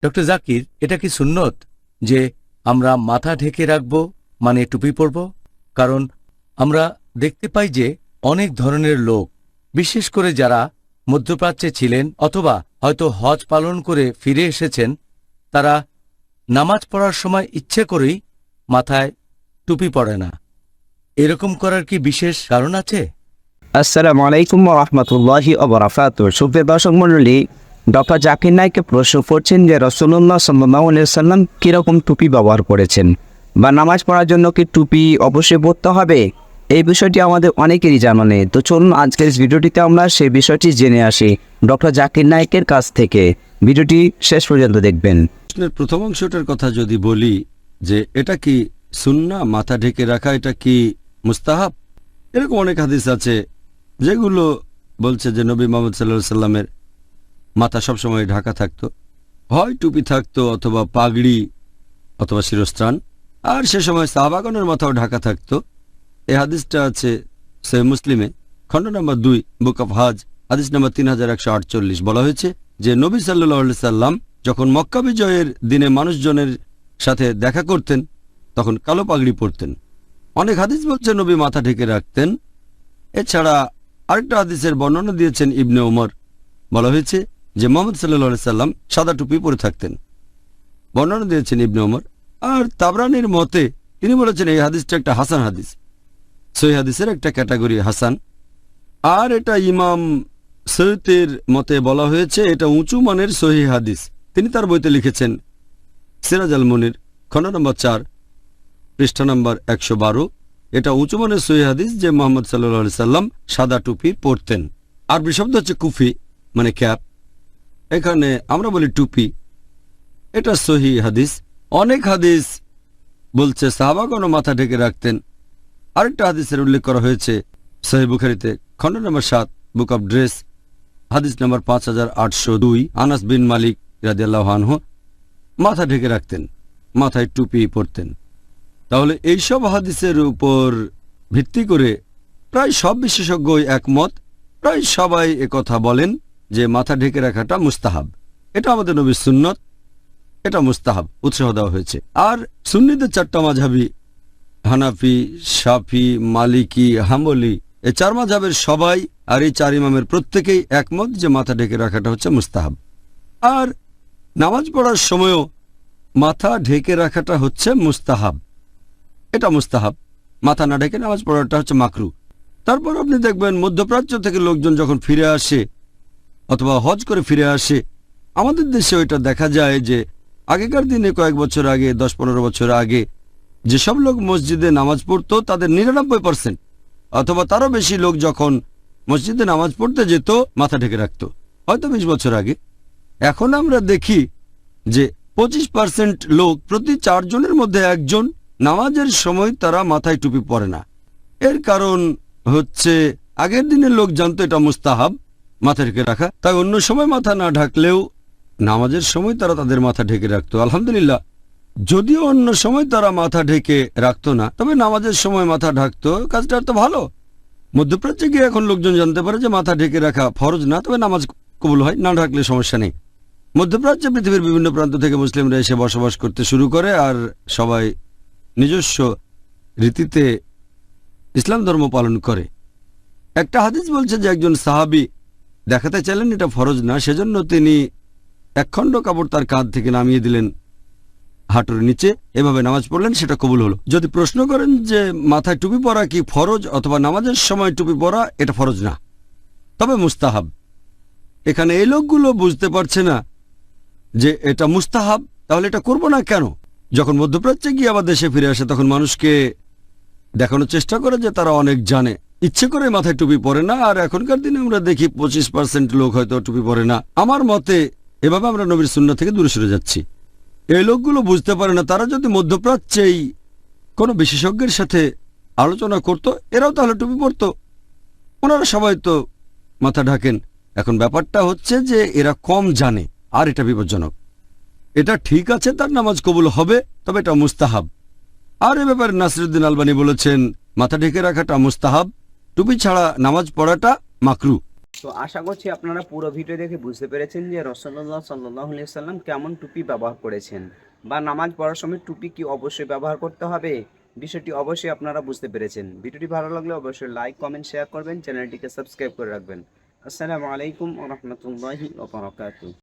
Doctor Zakir, এটা কি সুন্নত যে আমরা মাথা ঢেকে রাখব, মানে টুপি পরব? কারণ আমরা দেখতে পাই যে অনেক ধরনের লোক, বিশেষ করে যারা মধ্যপ্রাচ্যে ছিলেন অথবা হয়তো হজ পালন করে ফিরে এসেছেন, তারা নামাজ পড়ার সময় ইচ্ছে করেই মাথায় টুপি পরে না। এরকম করার কি বিশেষ কারণ আছে? আসসালামু আলাইকুম ওয়া রাহমাতুল্লাহি ওয়া বারাকাতুহু। সুপ্রিয় দর্শক মণ্ডলী, ডক্টর জাকির নায়েককে প্রশ্ন করছেন যে রাসূলুল্লাহ সাল্লাল্লাহু আলাইহি ওয়াসাল্লাম কিরকম টুপি ব্যবহার করেছেন, বা নামাজ পড়ার জন্য কি টুপি অবশ্যই পরতে হবে? এই বিষয়টি আমাদের অনেকেরই জানা নেই। তো চলুন আজকের ভিডিওটিতে আমরা সেই বিষয়টি জেনে আসি ডক্টর জাকির নায়েকের কাছ থেকে। ভিডিওটি শেষ পর্যন্ত দেখবেন। প্রশ্নের প্রথম অংশটার কথা যদি বলি যে এটা কি সুন্নাহ, মাথা ঢেকে রাখা এটা কি মুস্তাহাব, এরকম অনেক হাদিস আছে যেগুলো বলছে যে নবী মুহাম্মদ সাল্লাল্লাহু আলাইহি সাল্লামের মাথা সবসময় ঢাকা থাকতো, হয় টুপি থাকতো অথবা পাগড়ি অথবা শিরস্ত্রাণ, আর সে সময় সাহাবাগণের মাথাও ঢাকা থাকতো। এই হাদিসটা আছে সহিহ মুসলিমে, খণ্ড নম্বর 2, বুক অফ হাজ, হাদিস নম্বর 3148। বলা হয়েছে যে নবী সাল্লাল্লাহু আলাইহি সাল্লাম যখন মক্কা বিজয়ের দিনে মানুষজনের সাথে দেখা করতেন তখন কালো পাগড়ি পরতেন। অনেক হাদিস বলছে নবী মাথা ঢেকে রাখতেন। এছাড়া আরেকটা হাদিসের বর্ণনা দিয়েছেন ইবনে ওমর। বলা হয়েছে যে মুহাম্মদ সাল্লাল্লাহু আলাইহি সাল্লাম সাদা টুপি পরে থাকতেন, বর্ণনা দিয়েছেন ইবনে ওমর। আর তাবরানির মতে তিনি বলেছেন এই হাদিসটা একটা হাসান হাদিস, সহিহ হাদিসের একটা ক্যাটাগরি হাসান। আর এটা ইমাম সৈয়দের মতে বলা হয়েছে এটা উঁচু মানের সহিহ হাদিস। তিনি তার বইতে লিখেছেন সিরাজ আল মুনির, খণ্ড নম্বর 4, পৃষ্ঠা নম্বর 112। এটা উঁচু মানের সহিহ হাদিস যে মুহাম্মদ সাল্লাল্লাহু আলাইহি সাল্লাম সাদা টুপি পরতেন। আরবি শব্দ হচ্ছে কুফি, মানে ক্যাপ। এখানে আমরা বলি টুপি। এটা সহিহ হাদিস। অনেক হাদিস বলছে সাহাবাগণ মাথা ঢেকে রাখতেন। আরেকটা হাদিসের উল্লেখ করা হয়েছে সহিহ বুখারীতে, খণ্ড নম্বর 7, বুক অফ ড্রেস, হাদিস নম্বর 5802। আনাস বিন মালিক রাদিয়াল্লাহু আনহু মাথা ঢেকে রাখতেন, মাথায় টুপি পরতেন। তাহলে এইসব হাদিসের উপর ভিত্তি করে প্রায় সব বিশেষজ্ঞই একমত, প্রায় সবাই একথা বলেন যে মাথা ঢেকে রাখাটা মুস্তাহাব। এটা আমাদের নবীর সুন্নত, এটা মুস্তাহাব, উৎসাহ দেওয়া হয়েছে। আর সুন্নিদের 4টা মাযহাবী, হানাফি, শাফি, মালিকি, হাম্বলি, এই 4 মাযহাবের সবাই আর এই 4 ইমামের প্রত্যেকেই একমত যে মাথা ঢেকে রাখাটা হচ্ছে মুস্তাহাব। আর নামাজ পড়ার সময়ও মাথা ঢেকে রাখাটা হচ্ছে মুস্তাহাব, এটা মুস্তাহাব। মাথা না ঢেকে নামাজ পড়াটা হচ্ছে মাকরু। তারপর আপনি দেখবেন মধ্যপ্রাচ্য থেকে লোকজন যখন ফিরে আসে অথবা হজ করে ফিরে আসে, আমাদের দেশে ওইটা দেখা যায় যে আগেকার দিনে কয়েক বছর আগে, 10-15 বছর আগে যেসব লোক মসজিদে নামাজ পড়তো তাদের 99% অথবা তারও বেশি লোক যখন মসজিদে নামাজ পড়তে যেত মাথা ঢেকে রাখত, হয়তো 20 বছর আগে। এখন আমরা দেখি যে 25% লোক, প্রতি 4 জনের মধ্যে 1 জন নামাজের সময় তারা মাথায় টুপি পরে না। এর কারণ হচ্ছে আগের দিনের লোক জানতো এটা মুস্তাহাব মাথা ঢেকে রাখা, তাই অন্য সময় মাথা না ঢাকলেও নামাজের সময় তারা তাদের মাথা ঢেকে রাখতো। আলহামদুলিল্লাহ, যদিও অন্য সময় তারা মাথা ঢেকে রাখতো না, তবে নামাজের সময় মাথা ঢাকতো, কাজটা তো ভালো। মধ্যপ্রাচ্যে গিয়ে এখন লোকজন জানতে পারে যে মাথা ঢেকে রাখা ফরজ না, তবে নামাজ কবুল হয়, না ঢাকলে সমস্যা নেই। মধ্যপ্রাচ্যে পৃথিবীর বিভিন্ন প্রান্ত থেকে মুসলিমরা এসে বসবাস করতে শুরু করে, আর সবাই নিজস্ব রীতিতে ইসলাম ধর্ম পালন করে। একটা হাদিস বলছে যে একজন সাহাবী দেখাতে চাইলেন এটা ফরজ না, সেজন্য তিনি একখণ্ড কাপড় তার কাঁধ থেকে নামিয়ে দিলেন হাঁটুর নিচে, এভাবে নামাজ পড়লেন, সেটা কবুল হলো। যদি প্রশ্ন করেন যে মাথায় টুপি পরা কি ফরজ অথবা নামাজের সময় টুপি পরা, এটা ফরজ না, তবে মুস্তাহাব। এখানে এই লোকগুলো বুঝতে পারছে না যে এটা মুস্তাহাব, তাহলে এটা করব না কেন? যখন মধ্যপ্রাচ্যে গিয়ে আবার দেশে ফিরে আসে তখন মানুষকে দেখানোর চেষ্টা করে যে তারা অনেক জানে, ইচ্ছে করে মাথায় টুপি পরে না। আর এখনকার দিনে আমরা দেখি 25% লোক হয়তো টুপি পরে না। আমার মতে এভাবে আমরা নবীর সুন্নাহ থেকে দূরে সরে যাচ্ছি। এই লোকগুলো বুঝতে পারে না, তারা যদি মধ্যপ্রাচ্যেই কোনো বিশেষজ্ঞের সাথে আলোচনা করত, এরাও তাহলে টুপি পরত। ওনারা সবাই তো মাথা ঢাকেন। এখন ব্যাপারটা হচ্ছে যে এরা কম জানে, আর এটা বিপজ্জনক। এটা ঠিক আছে, তার নামাজ কবুল হবে, তবে এটা মুস্তাহাব। আর এ ব্যাপারে নাসিরউদ্দিন আলবানী বলেছেন মাথা ঢেকে রাখাটা মুস্তাহাব, টুপি ছাড়া নামাজ পড়াটা মাকরু। তো আশা করছি আপনারা পুরো ভিডিও দেখে বুঝতে পেরেছেন যে রাসূলুল্লাহ সাল্লাল্লাহু আলাইহি সাল্লাম কেমন টুপি ব্যবহার করেছেন, বা নামাজ পড়ার সময় টুপি কি অবশ্যই ব্যবহার করতে হবে, বিষয়টি অবশ্যই আপনারা বুঝতে পেরেছেন। ভিডিওটি ভালো লাগলে অবশ্যই লাইক কমেন্ট শেয়ার করবেন, চ্যানেলটিকে সাবস্ক্রাইব করে রাখবেন। আসসালামু আলাইকুম ওয়া রাহমাতুল্লাহি ওয়া বারাকাতুহু।